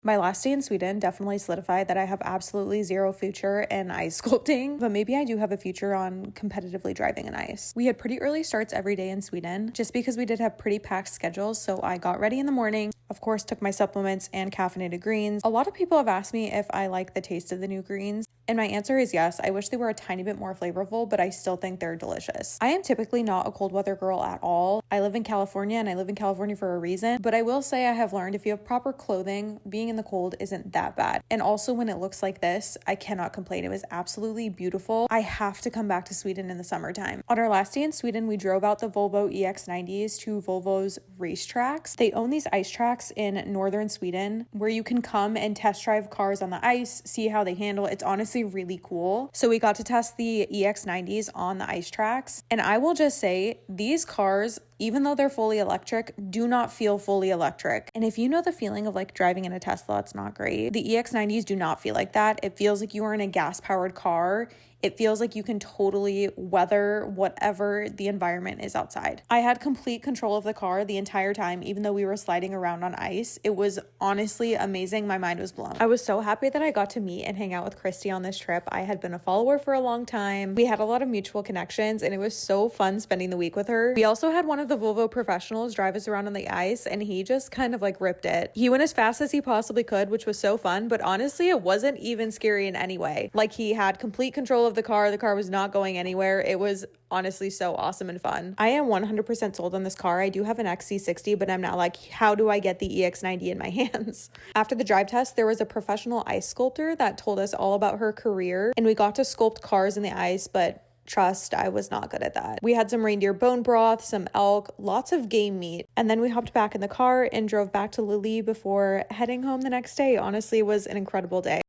My last day in Sweden definitely solidified that I have absolutely zero future in ice sculpting, but maybe I do have a future on competitively driving in ice. We had pretty early starts every day in Sweden just because we did have pretty packed schedules, so I got ready in the morning, of course took my supplements and caffeinated greens. A lot of people have asked me if I like the taste of the new greens, and my answer is yes. I wish they were a tiny bit more flavorful, but I still think they're delicious. I am typically not a cold weather girl at all. I live in California and I live in California for a reason, but I will say I have learned if you have proper clothing, being in the cold isn't that bad. And also when it looks like this, I cannot complain. It was absolutely beautiful. I have to come back to Sweden in the summertime. On our last day in Sweden, we drove out the Volvo EX90s to Volvo's racetracks. They own these ice tracks in northern Sweden where you can come and test drive cars on the ice, see how they handle. It's honestly really cool. So we got to test the EX90s on the ice tracks. And I will just say these cars, even though they're fully electric, do not feel fully electric. And if you know the feeling of like driving in a Tesla, it's not great. The EX90s do not feel like that. It feels like you are in a gas-powered car. It feels like you can totally weather whatever the environment is outside. I had complete control of the car the entire time, even though we were sliding around on ice. It was honestly amazing. My mind was blown. I was so happy that I got to meet and hang out with Christy on this trip. I had been a follower for a long time. We had a lot of mutual connections and it was so fun spending the week with her. We also had one of the Volvo professionals drive us around on the ice and he just kind of like ripped it. He went as fast as he possibly could, which was so fun, but honestly, it wasn't even scary in any way. Like he had complete control of the car was not going anywhere. It was honestly so awesome and fun. I am 100% sold on this car. I do have an XC60, but I'm not like, how do I get the EX90 in my hands? After the drive test, there was a professional ice sculptor that told us all about her career, and we got to sculpt cars in the ice, but trust, I was not good at that. We had some reindeer bone broth, some elk, lots of game meat, and then we hopped back in the car and drove back to Lily before heading home the next day. Honestly, it was an incredible day.